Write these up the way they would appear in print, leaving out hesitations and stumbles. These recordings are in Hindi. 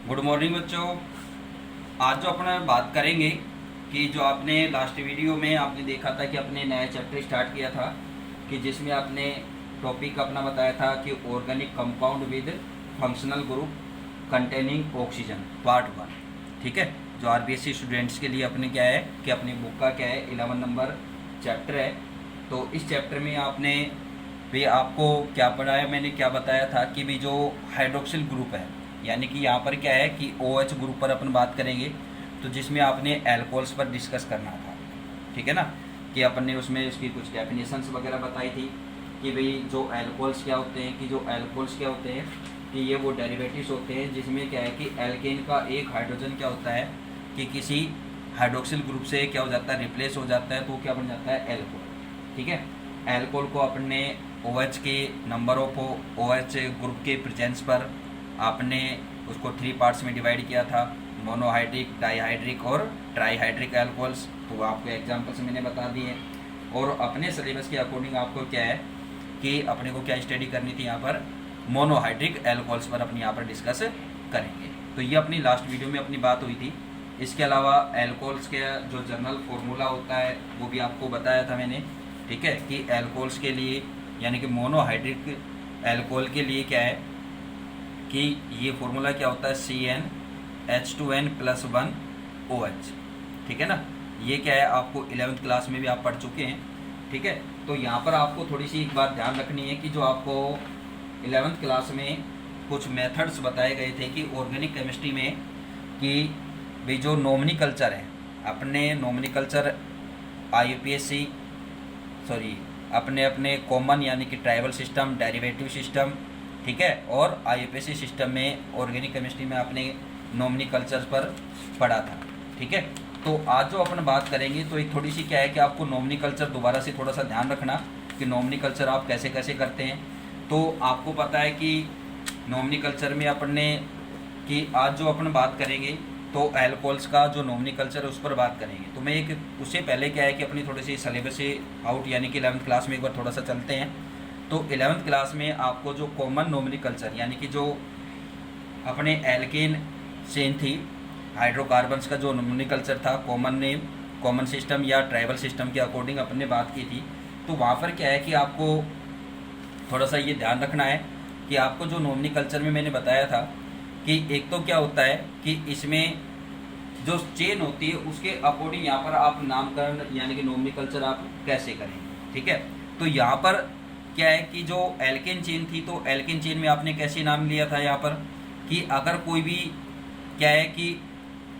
गुड मॉर्निंग बच्चों। आज जो अपन बात करेंगे कि जो आपने लास्ट वीडियो में आपने देखा था कि अपने नया चैप्टर स्टार्ट किया था कि जिसमें आपने टॉपिक अपना बताया था कि organic compound with functional group containing oxygen part 1। ठीक है, जो आरबीएससी स्टूडेंट्स के लिए अपने क्या है कि अपनी बुक का क्या है 11 नंबर चैप्टर है। तो इस चैप्टर में आपने भी आपको क्या पढ़ाया, मैंने क्या बताया था कि भी जो हाइड्रोक्सिल ग्रुप है, यानी कि यहाँ पर क्या है कि OH ग्रुप पर अपन बात करेंगे, तो जिसमें आपने एल्कोहल्स पर डिस्कस करना था। ठीक है ना, कि अपन ने उसमें उसकी कुछ डेफिनेशंस वगैरह बताई थी कि भाई जो एल्कोहल्स क्या होते हैं, कि जो एल्कोहल्स क्या होते हैं कि ये वो डेरिवेटिव्स होते हैं जिसमें क्या है कि एल्केन का एक हाइड्रोजन क्या होता है कि किसी हाइड्रोक्सिल ग्रुप से क्या हो जाता है, रिप्लेस हो जाता है, तो क्या बन जाता है एल्कोहल। ठीक है, एल्कोहल को अपन ने OH के नंबर ऑफ OH ग्रुप के प्रेजेंस पर आपने उसको 3 पार्ट्स में डिवाइड किया था, मोनोहाइड्रिक, डाईहाइड्रिक और ट्राईहाइड्रिक एल्कोहल्स। तो आपको एग्जांपल्स मैंने बता दिए और अपने सिलेबस के अकॉर्डिंग आपको क्या है कि अपने को क्या स्टडी करनी थी, यहाँ पर मोनोहाइड्रिक एल्कोहल्स पर अपनी यहाँ पर डिस्कस करेंगे। तो ये अपनी लास्ट वीडियो में अपनी बात हुई थी। इसके अलावा एल्कोहल्स के जो जनरल फॉर्मूला होता है वो भी आपको बताया था मैंने। ठीक है, कि एल्कोहल्स के लिए यानी कि मोनोहाइड्रिक एल्कोहल के लिए क्या है कि ये फॉर्मूला क्या होता है CnH2n+1OH। ठीक है ना, ये क्या है आपको 11th क्लास में भी आप पढ़ चुके हैं। ठीक है, तो यहाँ पर आपको थोड़ी सी एक बात ध्यान रखनी है कि जो आपको 11th क्लास में कुछ मेथड्स बताए गए थे कि ऑर्गेनिक केमिस्ट्री में कि भाई जो नोमेनक्लेचर है, अपने नोमेनक्लेचर IUPAC सॉरी अपने अपने कॉमन यानी कि ट्राइबल सिस्टम, डेरिवेटिव सिस्टम, ठीक है, और IUPAC सिस्टम में ऑर्गेनिक केमिस्ट्री में आपने नोमेनक्लेचर पर पढ़ा था। ठीक है, तो आज जो अपन बात करेंगे तो एक थोड़ी सी क्या है कि आपको नोमेनक्लेचर दोबारा से थोड़ा सा ध्यान रखना कि नोमेनक्लेचर आप कैसे कैसे करते हैं। तो आपको पता है कि नोमेनक्लेचर में अपन ने कि आज जो अपन बात करेंगे तो एल्कोहल्स का जो नोमेनक्लेचर है उस पर बात करेंगे। तो मैं एक उससे पहले क्या है कि अपनी थोड़ी सी सिलेबस से आउट यानी कि 11th क्लास में एक बार थोड़ा सा चलते हैं। तो 11th क्लास में आपको जो कॉमन नोमेनक्लेचर यानी कि जो अपने एल्केन चेन थी, हाइड्रोकार्बन्स का जो नोमेनक्लेचर था, कॉमन नेम, कॉमन सिस्टम या ट्राइबल सिस्टम के अकॉर्डिंग अपन ने बात की थी। तो वहाँ पर क्या है कि आपको थोड़ा सा ये ध्यान रखना है कि आपको जो नोमेनक्लेचर में मैंने बताया था कि एक तो क्या होता है कि इसमें जो चेन होती है उसके अकॉर्डिंग यहाँ पर आप नामकरण यानी कि नोमेनक्लेचर आप कैसे करेंगे। ठीक है, तो यहाँ पर क्या है कि जो एल्केन चेन थी तो एल्केन चेन में आपने कैसे नाम लिया था यहाँ पर कि अगर कोई भी क्या है कि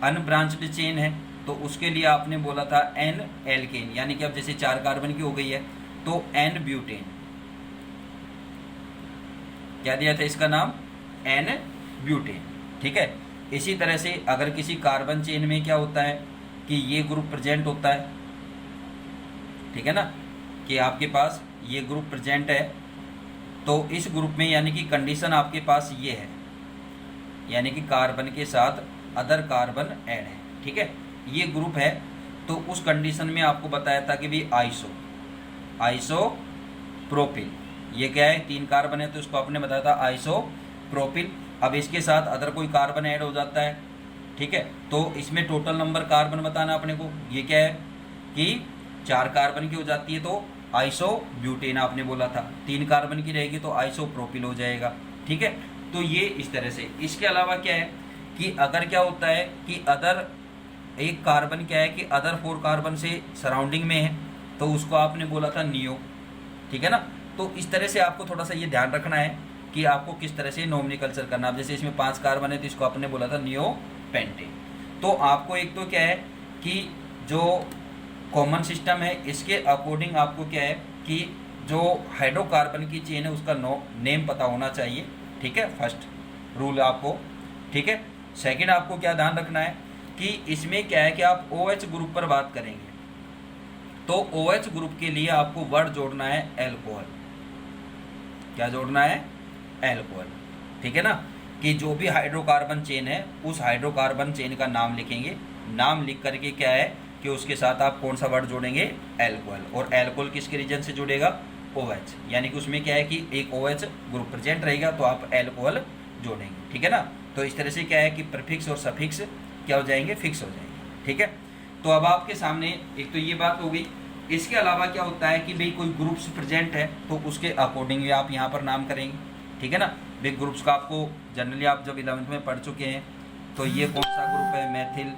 अनब्रांच्ड चेन है तो उसके लिए आपने बोला था N एल्केन, यानी कि अब जैसे 4 कार्बन की हो गई है तो N ब्यूटेन, क्या दिया था इसका नाम N ब्यूटेन। ठीक है, इसी तरह से अगर किसी कार्बन चेन में क्या होता है कि ये ग्रुप प्रेजेंट होता है, ठीक है ना, कि आपके पास ये ग्रुप प्रेजेंट है तो इस ग्रुप में यानी कि कंडीशन आपके पास ये है यानी कि कार्बन के साथ अदर कार्बन ऐड है। ठीक है, ये ग्रुप है तो उस कंडीशन में आपको बताया था कि भी आइसोप्रोपिल, ये क्या है 3 कार्बन है तो इसको आपने बताया था आइसोप्रोपिल। अब इसके साथ अदर कोई कार्बन ऐड हो जाता है, ठीक है, तो इसमें टोटल नंबर कार्बन बताना अपने को। ये क्या है कि 4 कार्बन की हो जाती है तो आइसोब्यूटेन आपने बोला था, 3 कार्बन की रहेगी तो आइसोप्रोपिल हो जाएगा। ठीक है, तो ये इस तरह से। इसके अलावा क्या है कि अगर क्या होता है कि अदर एक कार्बन क्या है कि अदर 4 कार्बन से सराउंडिंग में है तो उसको आपने बोला था नियो। ठीक है ना, तो इस तरह से आपको थोड़ा सा ये ध्यान रखना है कि आपको किस तरह से नोमेनक्लेचर करना। अब जैसे इसमें 5 कार्बन है तो इसको आपने बोला था नियो पेंटेन। तो आपको एक तो क्या है कि जो कॉमन सिस्टम है इसके अकॉर्डिंग आपको क्या है कि जो हाइड्रोकार्बन की चेन है उसका नेम पता होना चाहिए। ठीक है, फर्स्ट रूल आपको। ठीक है, सेकंड आपको क्या ध्यान रखना है कि इसमें क्या है कि आप OH ग्रुप पर बात करेंगे तो OH ग्रुप के लिए आपको वर्ड जोड़ना है एल्कोहल। क्या जोड़ना है? एल्कोहल। ठीक है ना, कि जो भी हाइड्रोकार्बन चेन है उस हाइड्रोकार्बन चेन का नाम लिखेंगे, नाम लिख करके क्या है कि उसके साथ आप कौन सा वर्ड जोड़ेंगे? एल्कोहल। और एल्कोहल किसके रीजन से जुड़ेगा? OH, यानी कि उसमें क्या है कि एक OH ग्रुप प्रेजेंट रहेगा तो आप एल्कोहल जोड़ेंगे। ठीक है ना, तो इस तरह से क्या है कि प्रीफिक्स और सफिक्स क्या हो जाएंगे, फिक्स हो जाएंगे। ठीक है, तो अब आपके सामने एक तो ये बात हो गई। इसके अलावा क्या होता है कि भाई कोई ग्रुप्स प्रेजेंट है तो उसके अकॉर्डिंग भी आप यहाँ पर नाम करेंगे। ठीक है ना, भाई ग्रुप्स का आपको जनरली आप जब 11th में पढ़ चुके हैं तो ये कौन सा ग्रुप है, मेथिल,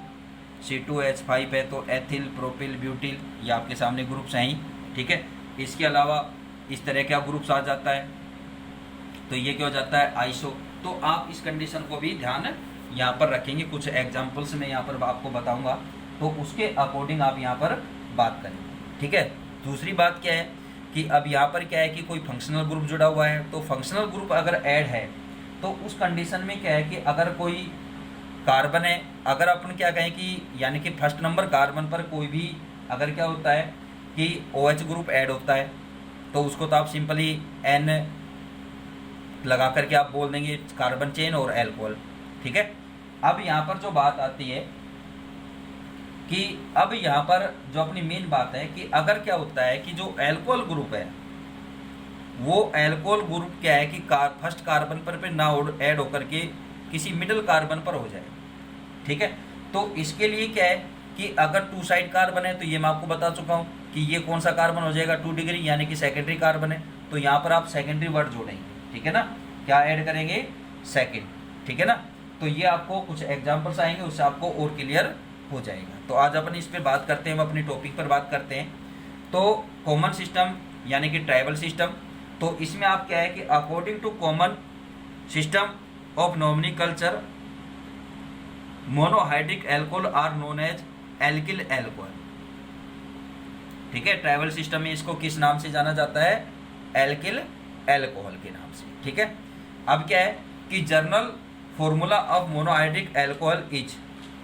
C2H5 है तो एथिल, प्रोपिल, ब्यूटिल, ये आपके सामने ग्रुप्स हैं ही। ठीक है, इसके अलावा इस तरह का ग्रुप्स आ जाता है तो ये क्या हो जाता है, आइसो। तो आप इस कंडीशन को भी ध्यान यहाँ पर रखेंगे, कुछ एग्जाम्पल्स में यहाँ पर आपको बताऊंगा तो उसके अकॉर्डिंग आप यहाँ पर बात करेंगे। ठीक है, दूसरी बात क्या है कि अब यहाँ पर क्या है कि कोई फंक्शनल ग्रुप जुड़ा हुआ है तो फंक्शनल ग्रुप अगर ऐड है तो उस कंडीशन में क्या है कि अगर कोई कार्बन है, अगर अपन क्या कहें कि यानी कि फर्स्ट नंबर कार्बन पर कोई भी अगर क्या होता है कि OH ग्रुप ऐड होता है तो उसको तो आप सिंपली N लगा करके आप बोल देंगे कार्बन चेन और एल्कोहल। ठीक है, अब यहाँ पर जो बात आती है कि अब यहाँ पर जो अपनी मेन बात है कि अगर क्या होता है कि जो एल्कोहल ग्रुप है वो एल्कोहल ग्रुप क्या है कि फर्स्ट कार्बन पर ना ऐड होकर के किसी मिडिल कार्बन पर हो जाए। ठीक है, तो इसके लिए क्या है कि अगर 2 साइड कार्बन है तो ये मैं आपको बता चुका हूँ कि ये कौन सा कार्बन हो जाएगा, 2 डिग्री यानी कि सेकेंडरी कार्बन है। तो यहाँ पर आप सेकेंडरी वर्ड जोड़ेंगे। ठीक है ना, क्या ऐड करेंगे, सेकेंड। ठीक है ना, तो ये आपको कुछ एग्जाम्पल्स आएंगे उससे आपको और क्लियर हो जाएगा। तो आज अपन इस पर बात करते हैं, हम अपनी टॉपिक पर बात करते हैं। तो कॉमन सिस्टम यानी कि ट्राइबल सिस्टम, तो इसमें आप क्या है कि according to common system of nomenclature monohydric alcohol are known as alkyl alcohol. ठीक है, ट्राइबल सिस्टम में इसको किस नाम से जाना जाता है, एल्किल एल्कोहल के नाम से। ठीक है, अब क्या है कि journal formula of monohydric alcohol is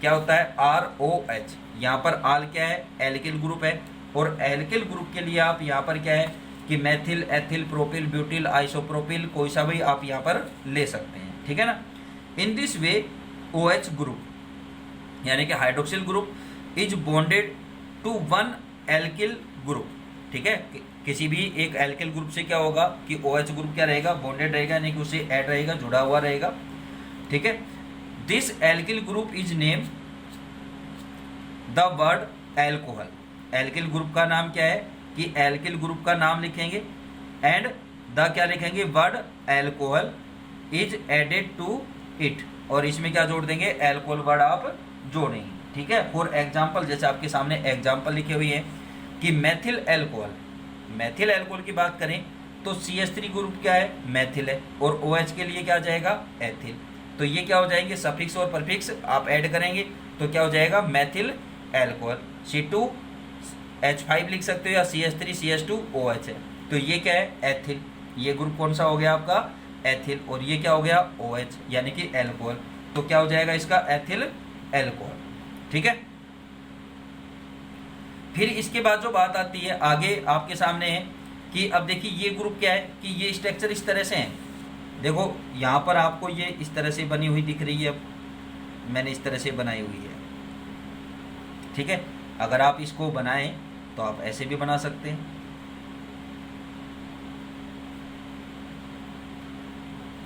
क्या होता है, ROH। यहाँ पर आल क्या है, एल्किल ग्रुप है और एल्किल ग्रुप के लिए आप यहाँ पर क्या है कि methyl, ethyl, propyl, butyl, isopropyl कोई सा भी आप यहाँ पर ले सकते हैं। ठीक है ना, in this way OH group यानी कि hydroxyl group is bonded to one alkyl group. ठीक है, किसी भी एक एल्किल ग्रुप से क्या होगा कि OH ग्रुप क्या रहेगा, बॉन्डेड रहेगा यानी कि उससे ऐड रहेगा, जुड़ा हुआ रहेगा। ठीक है, this alkyl group is name the word alcohol. Alkyl group का नाम क्या है कि एल्किल ग्रुप का नाम लिखेंगे एंड द क्या लिखेंगे, word alcohol is added to it, और इसमें क्या जोड़ देंगे, एल्कोहल वर्ड आप जोड़ेंगे। ठीक है, फॉर एग्जाम्पल जैसे आपके सामने एग्जाम्पल लिखे हुए हैं कि मेथिल एल्कोहल, मेथिल एल्कोहल की बात करें तो CH3 ग्रुप क्या है, मेथिल है, और OH के लिए क्या आ जाएगा, एथिल। तो ये क्या हो जाएंगे, सफिक्स और परफिक्स आप ऐड करेंगे तो क्या हो जाएगा, मेथिल एल्कोहल। C2H5 लिख सकते हो या CH3CH2OH है, तो ये क्या है, एथिल। ये ग्रुप कौन सा हो गया आपका, एथिल, और ये क्या हो गया, OH यानी कि एल्कोहल। तो क्या हो जाएगा इसका, एथिल एल्कोहल। ठीक है, फिर इसके बाद जो बात आती है आगे आपके सामने है कि अब देखिए ये ग्रुप क्या है कि ये स्ट्रक्चर इस तरह से है। देखो यहाँ पर आपको ये इस तरह से बनी हुई दिख रही है, मैंने इस तरह से बनाई हुई है। ठीक है, अगर आप इसको बनाएं तो आप ऐसे भी बना सकते हैं।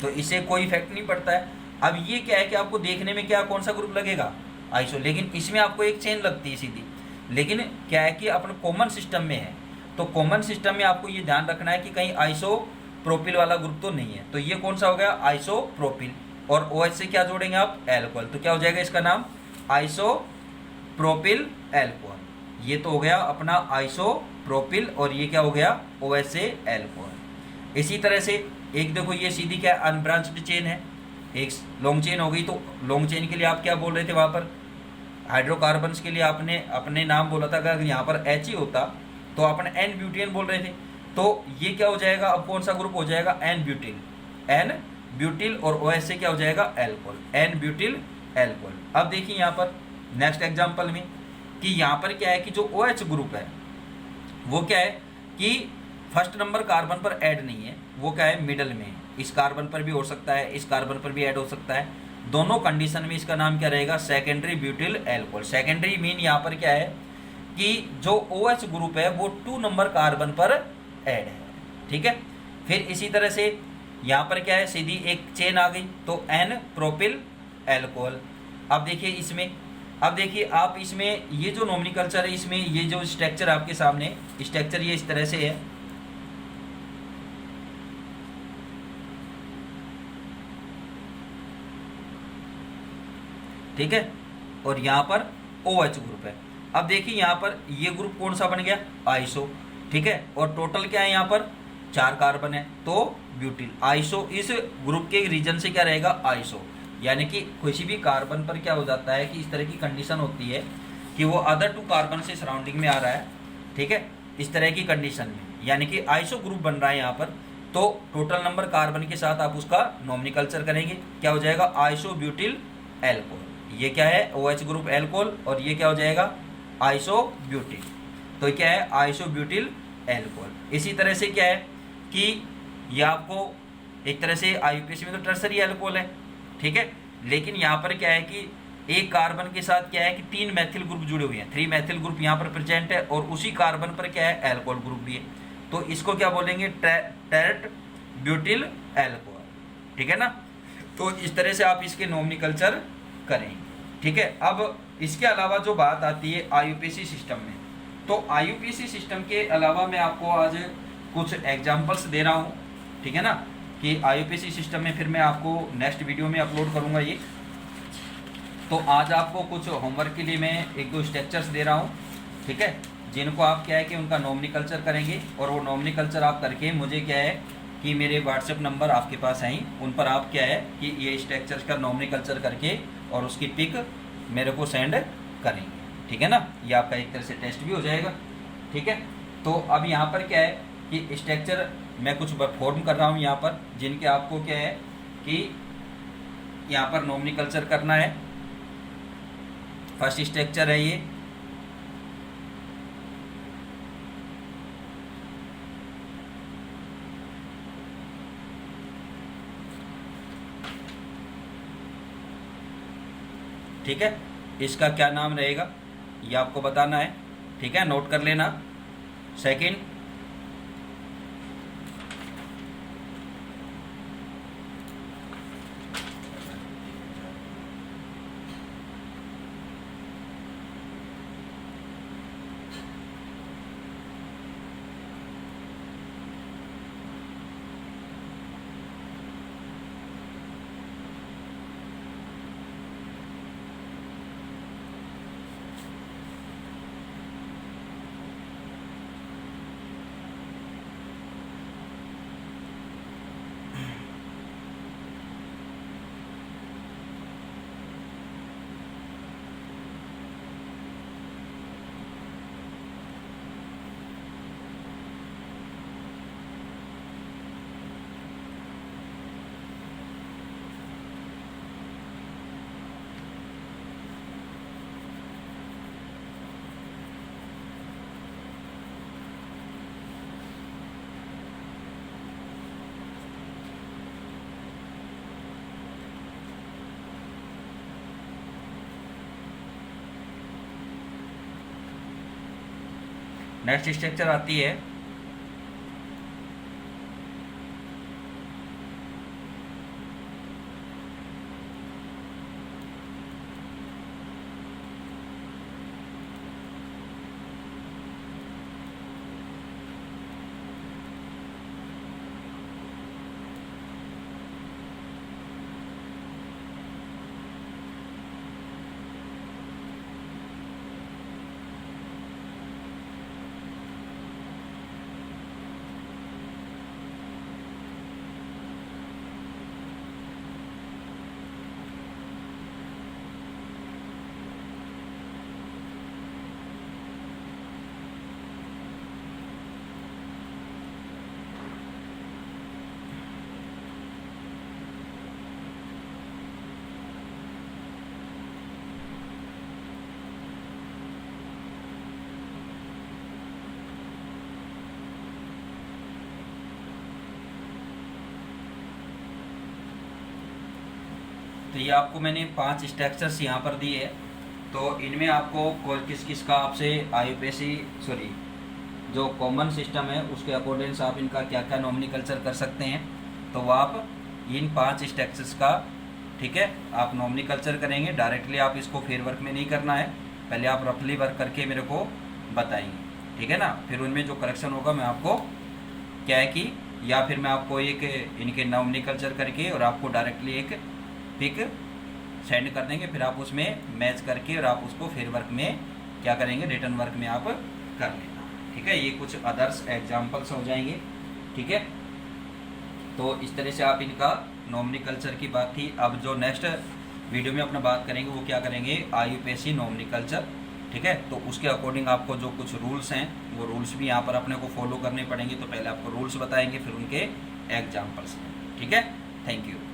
तो इससे कोई इफेक्ट नहीं पड़ता है। अब ये क्या है कि आपको देखने में क्या कौन सा ग्रुप लगेगा, आइसो, लेकिन इसमें आपको एक चेन लगती है सीधी। लेकिन क्या है कि अपन कॉमन सिस्टम में है तो कॉमन सिस्टम में आपको ये ध्यान रखना है कि कहीं आइसो प्रोपिल वाला ग्रुप तो नहीं है। तो ये कौन सा हो गया, आइसो प्रोपिल, और OH से क्या जोड़ेंगे आप, एल्कोहल। तो क्या हो जाएगा इसका नाम, आइसो प्रोपिल एल्कोहल। ये तो हो गया अपना आइसो प्रोपिल, और ये क्या हो गया, OH से एल्कोहल। इसी तरह से एक देखो ये सीधी क्या अनब्रांच्ड चेन है, एक लॉन्ग चेन हो गई। तो लॉन्ग चेन के लिए आप क्या बोल रहे थे, वहाँ पर हाइड्रोकार्बन्स के लिए आपने अपने नाम बोला था, अगर यहाँ पर H ही होता तो आपने N ब्यूटेन बोल रहे थे। तो ये क्या हो जाएगा, अब कौन सा ग्रुप हो जाएगा, N ब्यूटिल, N ब्यूटिल, और OH से क्या हो जाएगा, एल्कोहल, N ब्यूटिल एल्कोहल। अब देखिए यहाँ पर नेक्स्ट एग्जांपल में कि यहाँ पर क्या है कि जो OH ग्रुप है वो क्या है कि फर्स्ट नंबर कार्बन पर ऐड नहीं है, वो क्या है, मिडल में है। इस कार्बन पर भी हो सकता है, इस कार्बन पर भी ऐड हो सकता है, दोनों कंडीशन में इसका नाम क्या रहेगा, secondary butyl alcohol. Secondary mean यहाँ पर क्या है कि जो OH ग्रुप है वो 2 नंबर कार्बन पर ऐड है। ठीक है, फिर इसी तरह से यहाँ पर क्या है, सीधी एक चेन आ गई तो N प्रोपिल एल्कोहल। अब देखिए इसमें, अब देखिए आप इसमें ये जो नॉमिनकल्चर है, इसमें ये जो स्ट्रक्चर आपके सामने, स्ट्रक्चर ये इस तरह से है, ठीक है, और यहाँ पर OH ग्रुप है। अब देखिए यहाँ पर ये ग्रुप कौन सा बन गया, आइसो, ठीक है, और टोटल क्या है यहाँ पर 4 कार्बन है, तो ब्यूटिल। आइसो इस ग्रुप के रीजन से क्या रहेगा, आइसो, यानी कि किसी भी कार्बन पर क्या हो जाता है कि इस तरह की कंडीशन होती है कि वो अदर 2 कार्बन से सराउंडिंग में आ रहा है, ठीक है, इस तरह की कंडीशन में, यानी कि आइसो ग्रुप बन रहा है यहाँ पर, तो टोटल नंबर कार्बन के साथ आप उसका नॉमिनकल्चर करेंगे, क्या हो जाएगा, आइसो ब्यूटिल एल्कोहल। ये क्या है, OH ग्रुप एल्कोहल, और ये क्या हो जाएगा, आइसो ब्यूटिल। तो क्या है, आइसो ब्यूटिल एल्कोहल। इसी तरह से क्या है कि ये आपको एक तरह से IUPAC में तो टर्सरी एल्कोहल है, ठीक है, लेकिन यहाँ पर क्या है कि एक कार्बन के साथ क्या है कि 3 मैथिल ग्रुप जुड़े हुए हैं, 3 मैथिल ग्रुप यहाँ पर प्रेजेंट है, और उसी कार्बन पर क्या है, एल्कोहल ग्रुप भी है, तो इसको क्या बोलेंगे, टेरेट ब्यूटिल एल्कोहल, ठीक है ना। तो इस तरह से आप इसके नॉमिनकल्चर करें, ठीक है। अब इसके अलावा जो बात आती है IUPAC सिस्टम में, तो IUPAC सिस्टम के अलावा मैं आपको आज कुछ एग्जांपल्स दे रहा हूँ, ठीक है ना, कि IUPAC सिस्टम में फिर मैं आपको नेक्स्ट वीडियो में अपलोड करूँगा ये। तो आज आपको कुछ होमवर्क के लिए मैं 1-2 स्ट्रक्चर्स दे रहा हूँ, ठीक है, जिनको आप क्या है कि उनका नॉमिनकल्चर करेंगे, और वो नॉमिनकल्चर आप करके मुझे क्या है कि मेरे व्हाट्सएप नंबर आपके पास हैं, उन पर आप क्या है कि ये स्ट्रक्चर्स का नॉमिनकल्चर करके और उसकी पिक मेरे को सेंड करेंगे, ठीक है ना। ये आपका एक तरह से टेस्ट भी हो जाएगा, ठीक है। तो अब यहाँ पर क्या है कि स्ट्रक्चर मैं कुछ फॉर्म कर रहा हूँ यहाँ पर, जिनके आपको क्या है कि यहाँ पर नॉमिनकल्चर करना है। फर्स्ट स्ट्रक्चर है ये, ठीक है, इसका क्या नाम रहेगा ये आपको बताना है, ठीक है, नोट कर लेना। सेकंड, नेक्स्ट स्ट्रक्चर आती है तो ये आपको मैंने 5 स्ट्रक्चर्स यहाँ पर दिए हैं। तो इनमें आपको किस किस का आपसे IUPAC सॉरी जो कॉमन सिस्टम है उसके अकॉर्डिंग आप इनका क्या क्या नॉमिनकल्चर कर सकते हैं, तो वो आप इन 5 स्ट्रक्चर्स का ठीक है। आप नॉमिनी कल्चर करेंगे, डायरेक्टली आप इसको फेयर वर्क में नहीं करना है, पहले आप रफली वर्क करके मेरे को बताएंगे, ठीक है ना। फिर उनमें जो करेक्शन होगा मैं आपको क्या है कि, या फिर मैं आपको एक इनके नॉमिनी कल्चर करके और आपको डायरेक्टली एक पिक सेंड कर देंगे, फिर आप उसमें मैच करके और आप उसको फेयर वर्क में क्या करेंगे, रिटर्न वर्क में आप कर लेना, ठीक है। ये कुछ अदर्स एग्जाम्पल्स हो जाएंगे, ठीक है। तो इस तरह से आप इनका नॉमिनी कल्चर की बात थी। अब जो नेक्स्ट वीडियो में अपना बात करेंगे वो क्या करेंगे, IUPAC नॉमिनी कल्चर, ठीक है। तो उसके अकॉर्डिंग आपको जो कुछ रूल्स हैं वो रूल्स भी यहाँ पर अपने को फॉलो करने पड़ेंगे। तो पहले आपको रूल्स बताएंगे, फिर उनके एग्जाम्पल्स, ठीक है। Thank you.